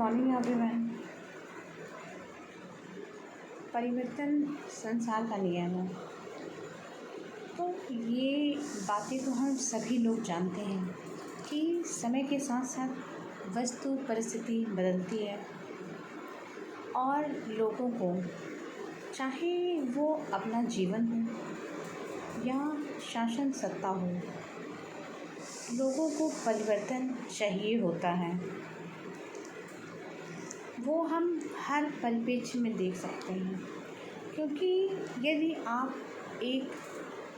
Morning everyone. परिवर्तन संसार का नियम है। तो ये बातें तो हम सभी लोग जानते हैं कि समय के साथ साथ वस्तु परिस्थिति बदलती है और लोगों को, चाहे वो अपना जीवन हो या शासन सत्ता हो, लोगों को परिवर्तन चाहिए होता है। वो हम हर परिप्रेक्ष्य में देख सकते हैं, क्योंकि यदि आप एक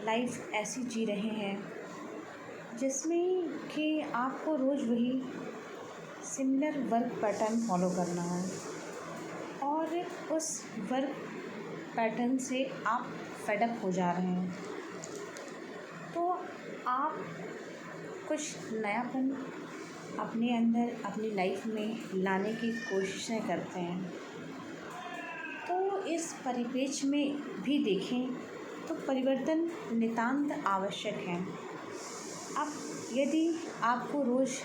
लाइफ ऐसी जी रहे हैं जिसमें कि आपको रोज़ वही सिमिलर वर्क पैटर्न फॉलो करना है और उस वर्क पैटर्न से आप फेडअप हो जा रहे हैं, तो आप कुछ नयापन अपने अंदर अपनी लाइफ में लाने की कोशिशें करते हैं। तो इस परिप्रेक्ष्य में भी देखें तो परिवर्तन नितांत आवश्यक है। अब यदि आपको रोज़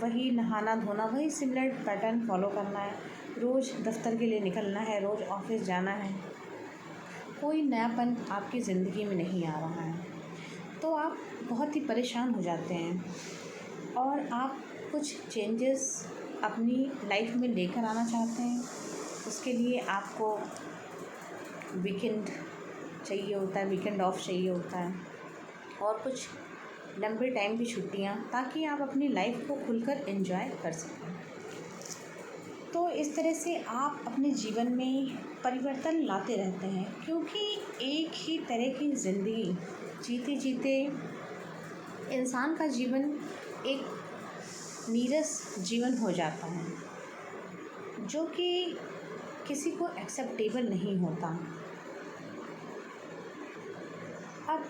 वही नहाना धोना, वही सिमिलर पैटर्न फॉलो करना है, रोज़ दफ्तर के लिए निकलना है, रोज़ ऑफिस जाना है, कोई नयापन आपकी ज़िंदगी में नहीं आ रहा है, तो आप बहुत ही परेशान हो जाते हैं और आप कुछ चेंजेस अपनी लाइफ में लेकर आना चाहते हैं। उसके लिए आपको वीकेंड चाहिए होता है, वीकेंड ऑफ चाहिए होता है और कुछ लंबे टाइम की छुट्टियां, ताकि आप अपनी लाइफ को खुलकर एंजॉय कर सकें। तो इस तरह से आप अपने जीवन में परिवर्तन लाते रहते हैं, क्योंकि एक ही तरह की ज़िंदगी जीते जीते इंसान का जीवन एक नीरस जीवन हो जाता है, जो कि किसी को एक्सेप्टेबल नहीं होता। अब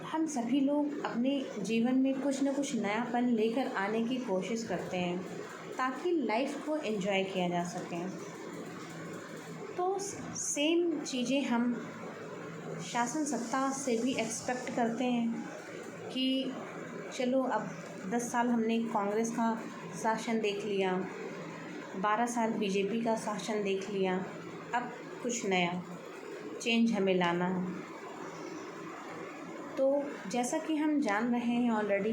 हम सभी लोग अपने जीवन में कुछ न कुछ नयापन लेकर आने की कोशिश करते हैं, ताकि लाइफ को एंजॉय किया जा सके। तो सेम चीज़ें हम शासन सत्ता से भी एक्सपेक्ट करते हैं कि चलो, अब 10 साल हमने कांग्रेस का शासन देख लिया, 12 साल बीजेपी का शासन देख लिया, अब कुछ नया चेंज हमें लाना है। तो जैसा कि हम जान रहे हैं ऑलरेडी,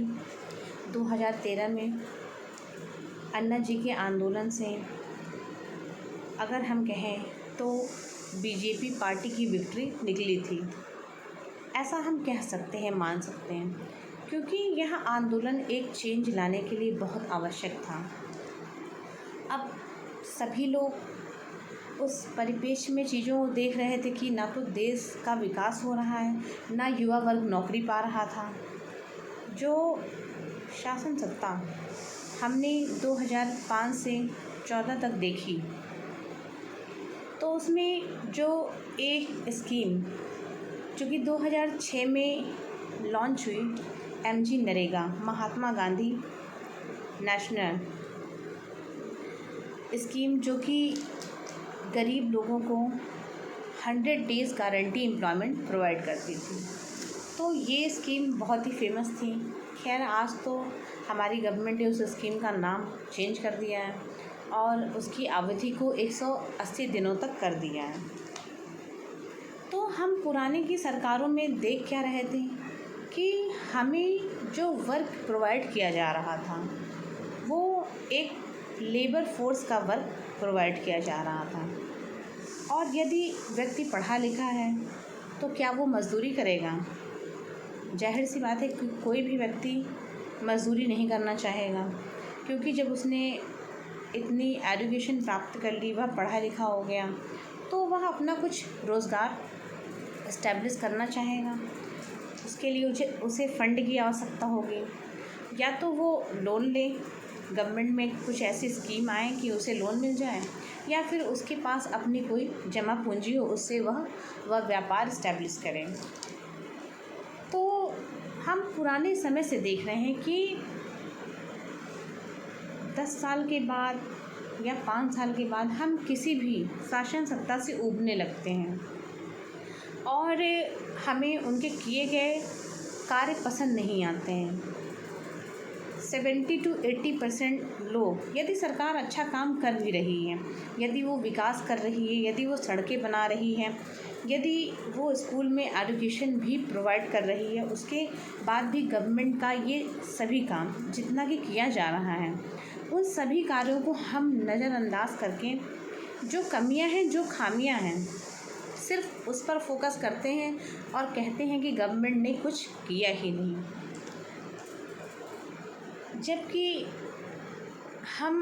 2013 में अन्ना जी के आंदोलन से अगर हम कहें तो बीजेपी पार्टी की विक्ट्री निकली थी, ऐसा हम कह सकते हैं, मान सकते हैं, क्योंकि यह आंदोलन एक चेंज लाने के लिए बहुत आवश्यक था। अब सभी लोग उस परिप्रेक्ष्य में चीज़ों को देख रहे थे कि ना तो देश का विकास हो रहा है, ना युवा वर्ग नौकरी पा रहा था। जो शासन सत्ता हमने 2005 से 14 तक देखी, तो उसमें जो एक स्कीम जो कि 2006 में लॉन्च हुई, MG NREGA, Mahatma Gandhi national scheme, जो कि गरीब लोगों को 100 डेज़ गारंटी एम्प्लॉयमेंट प्रोवाइड करती थी। तो ये स्कीम बहुत ही फेमस थी। खैर, आज तो हमारी गवर्नमेंट ने उस स्कीम का नाम चेंज कर दिया है और उसकी अवधि को 180 दिनों तक कर दिया है। तो हम पुराने की सरकारों में देख क्या रहे थे कि हमें जो वर्क प्रोवाइड किया जा रहा था, वो एक लेबर फोर्स का वर्क प्रोवाइड किया जा रहा था। और यदि व्यक्ति पढ़ा लिखा है तो क्या वो मज़दूरी करेगा? जाहिर सी बात है कि कोई भी व्यक्ति मज़दूरी नहीं करना चाहेगा, क्योंकि जब उसने इतनी एजुकेशन प्राप्त कर ली, वह पढ़ा लिखा हो गया, तो वह अपना कुछ रोज़गार इस्टेब्लिश करना चाहेगा। उसके लिए उसे फ़ंड की आवश्यकता होगी, या तो वो लोन ले, गवर्नमेंट में कुछ ऐसी स्कीम आए कि उसे लोन मिल जाए, या फिर उसके पास अपनी कोई जमा पूंजी हो, उससे वह व्यापार इस्टेब्लिश करें। तो हम पुराने समय से देख रहे हैं कि 10 साल के बाद या 5 साल के बाद हम किसी भी शासन सत्ता से ऊबने लगते हैं और हमें उनके किए गए कार्य पसंद नहीं आते हैं। 70 to 80% लोग, यदि सरकार अच्छा काम कर भी रही है, यदि वो विकास कर रही है, यदि वो सड़कें बना रही है, यदि वो स्कूल में एजुकेशन भी प्रोवाइड कर रही है, उसके बाद भी गवर्नमेंट का ये सभी काम जितना कि किया जा रहा है, उन सभी कार्यों को हम नज़रअंदाज करके जो कमियां हैं, जो खामियां हैं, सिर्फ उस पर फोकस करते हैं और कहते हैं कि गवर्नमेंट ने कुछ किया ही नहीं। जबकि हम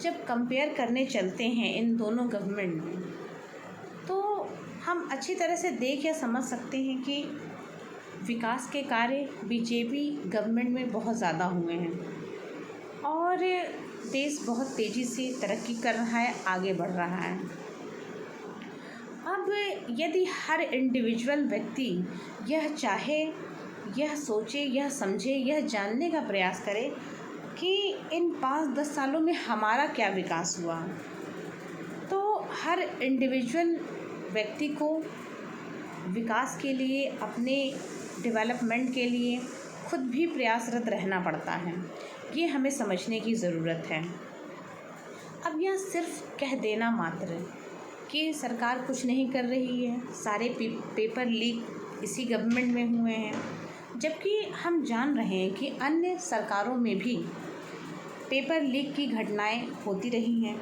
जब कंपेयर करने चलते हैं इन दोनों गवर्नमेंट में, तो हम अच्छी तरह से देख या समझ सकते हैं कि विकास के कार्य बीजेपी गवर्नमेंट में बहुत ज़्यादा हुए हैं और देश बहुत तेज़ी से तरक्की कर रहा है, आगे बढ़ रहा है। अब यदि हर इंडिविजुअल व्यक्ति यह चाहे, यह सोचे, यह समझे, यह जानने का प्रयास करे कि इन 5-10 सालों में हमारा क्या विकास हुआ, तो हर इंडिविजुअल व्यक्ति को विकास के लिए, अपने डेवलपमेंट के लिए खुद भी प्रयासरत रहना पड़ता है। ये हमें समझने की ज़रूरत है। अब यह सिर्फ कह देना मात्र कि सरकार कुछ नहीं कर रही है, सारे पेपर लीक इसी गवर्नमेंट में हुए हैं, जबकि हम जान रहे हैं कि अन्य सरकारों में भी पेपर लीक की घटनाएं होती रही हैं।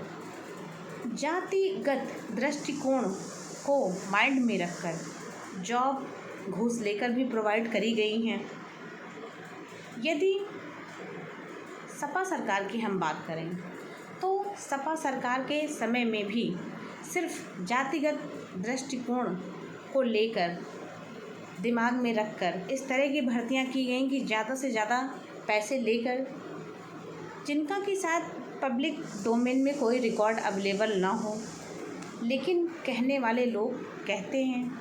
जातिगत दृष्टिकोण को माइंड में रखकर जॉब घूस लेकर भी प्रोवाइड करी गई हैं। यदि सपा सरकार की हम बात करें तो सपा सरकार के समय में भी सिर्फ जातिगत दृष्टिकोण को लेकर दिमाग में रखकर इस तरह की भर्तियां की गईं कि ज़्यादा से ज़्यादा पैसे लेकर, जिनका कि शायद पब्लिक डोमेन में कोई रिकॉर्ड अवेलेबल ना हो, लेकिन कहने वाले लोग कहते हैं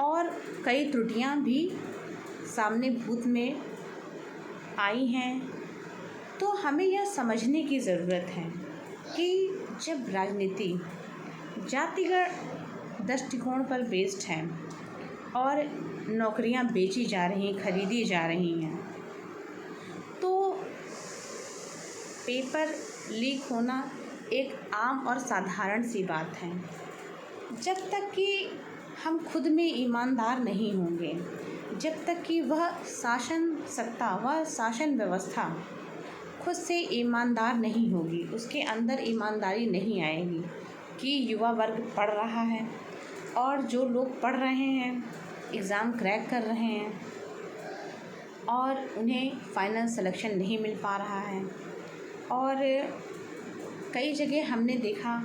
और कई त्रुटियां भी सामने भूत में आई हैं। तो हमें यह समझने की ज़रूरत है कि जब राजनीति जातिगत दृष्टिकोण पर बेस्ड है और नौकरियां बेची जा रही, खरीदी जा रही हैं, तो पेपर लीक होना एक आम और साधारण सी बात है। जब तक कि हम खुद में ईमानदार नहीं होंगे, जब तक कि वह शासन सत्ता, वह शासन व्यवस्था खुद से ईमानदार नहीं होगी, उसके अंदर ईमानदारी नहीं आएगी कि युवा वर्ग पढ़ रहा है और जो लोग पढ़ रहे हैं, एग्ज़ाम क्रैक कर रहे हैं और उन्हें फाइनल सिलेक्शन नहीं मिल पा रहा है। और कई जगह हमने देखा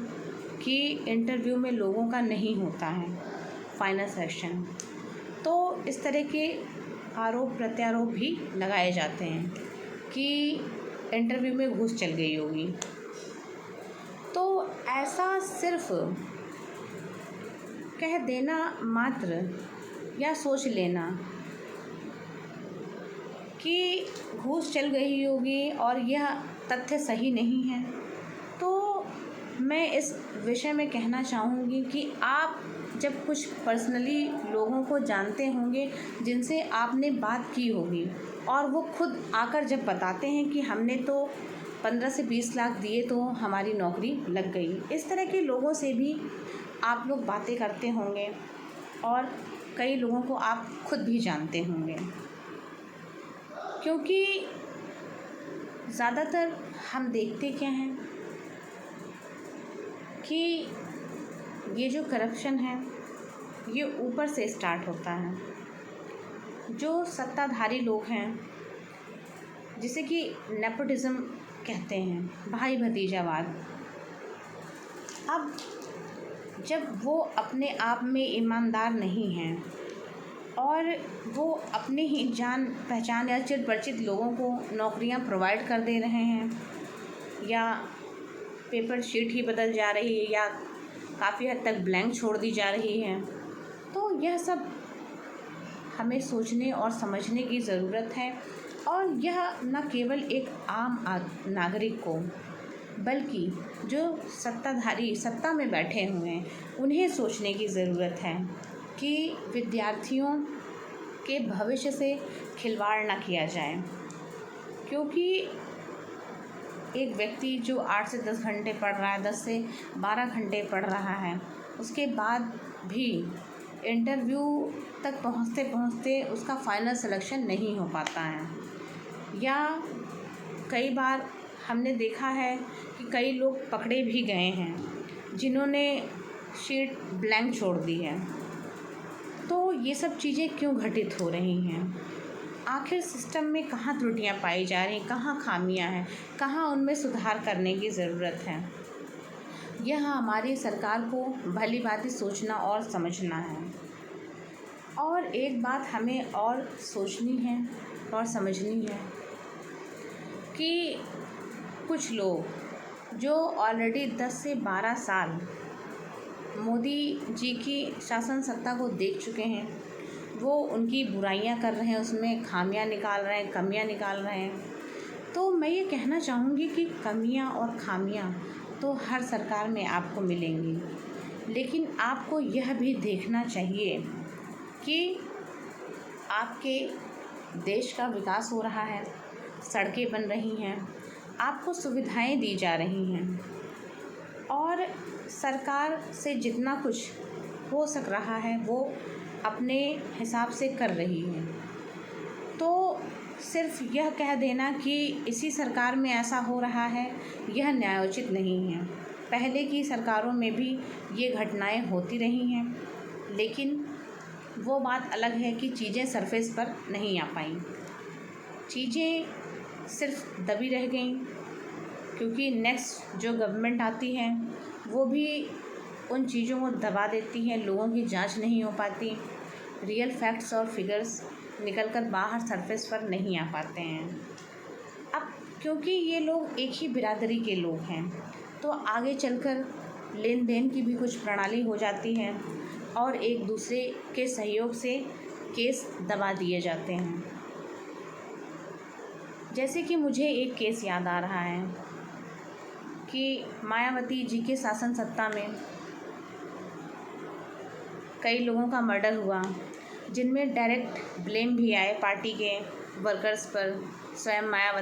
कि इंटरव्यू में लोगों का नहीं होता है फाइनल सिलेक्शन, तो इस तरह के आरोप प्रत्यारोप भी लगाए जाते हैं कि इंटरव्यू में घूस चल गई होगी। तो ऐसा सिर्फ कह देना मात्र या सोच लेना कि घूस चल गई होगी और यह तथ्य सही नहीं है, तो मैं इस विषय में कहना चाहूँगी कि आप जब कुछ पर्सनली लोगों को जानते होंगे जिनसे आपने बात की होगी और वो खुद आकर जब बताते हैं कि हमने तो 15 से 20 लाख दिए तो हमारी नौकरी लग गई, इस तरह के लोगों से भी आप लोग बातें करते होंगे और कई लोगों को आप खुद भी जानते होंगे। क्योंकि ज़्यादातर हम देखते क्या हैं कि ये जो करप्शन है ये ऊपर से स्टार्ट होता है। जो सत्ताधारी लोग हैं, जिसे कि नेपोटिज्म कहते हैं, भाई भतीजावाद, अब जब वो अपने आप में ईमानदार नहीं हैं और वो अपने ही जान पहचान या चिर परिचित लोगों को नौकरियां प्रोवाइड कर दे रहे हैं या पेपर शीट ही बदल जा रही है या काफ़ी हद तक ब्लैंक छोड़ दी जा रही है, तो यह सब हमें सोचने और समझने की ज़रूरत है। और यह न केवल एक आम नागरिक को, बल्कि जो सत्ताधारी सत्ता में बैठे हुए हैं उन्हें सोचने की ज़रूरत है कि विद्यार्थियों के भविष्य से खिलवाड़ ना किया जाए। क्योंकि एक व्यक्ति जो 8 से 10 घंटे पढ़ रहा है, 10 से 12 घंटे पढ़ रहा है, उसके बाद भी इंटरव्यू तक पहुँचते पहुँचते उसका फाइनल सिलेक्शन नहीं हो पाता है। या कई बार हमने देखा है कि कई लोग पकड़े भी गए हैं जिन्होंने शीट ब्लैंक छोड़ दी है। तो ये सब चीज़ें क्यों घटित हो रही हैं? आखिर सिस्टम में कहाँ त्रुटियां पाई जा रही, कहाँ खामियां हैं, कहाँ उनमें सुधार करने की ज़रूरत है? यह हमारी सरकार को भली भांति सोचना और समझना है। और एक बात हमें और सोचनी है और समझनी है कि कुछ लोग जो ऑलरेडी 10 से 12 साल मोदी जी की शासन सत्ता को देख चुके हैं, वो उनकी बुराइयां कर रहे हैं, उसमें खामियां निकाल रहे हैं, कमियां निकाल रहे हैं। तो मैं ये कहना चाहूँगी कि कमियां और खामियां तो हर सरकार में आपको मिलेंगी, लेकिन आपको यह भी देखना चाहिए कि आपके देश का विकास हो रहा है, सड़कें बन रही हैं, आपको सुविधाएं दी जा रही हैं और सरकार से जितना कुछ हो सक रहा है वो अपने हिसाब से कर रही है। तो सिर्फ यह कह देना कि इसी सरकार में ऐसा हो रहा है, यह न्यायोचित नहीं है। पहले की सरकारों में भी ये घटनाएं होती रही हैं, लेकिन वो बात अलग है कि चीज़ें सरफेस पर नहीं आ पाईं, चीज़ें सिर्फ दबी रह गईं, क्योंकि नेक्स्ट जो गवर्नमेंट आती है वो भी उन चीज़ों को दबा देती है, लोगों की जांच नहीं हो पाती, रियल फैक्ट्स और फिगर्स निकल कर बाहर सरफेस पर नहीं आ पाते हैं। अब क्योंकि ये लोग एक ही बिरादरी के लोग हैं, तो आगे चलकर लेन देन की भी कुछ प्रणाली हो जाती है और एक दूसरे के सहयोग से केस दबा दिए जाते हैं। जैसे कि मुझे एक केस याद आ रहा है कि मायावती जी के शासन सत्ता में कई लोगों का मर्डर हुआ, जिनमें डायरेक्ट ब्लेम भी आए पार्टी के वर्कर्स पर, स्वयं मायावती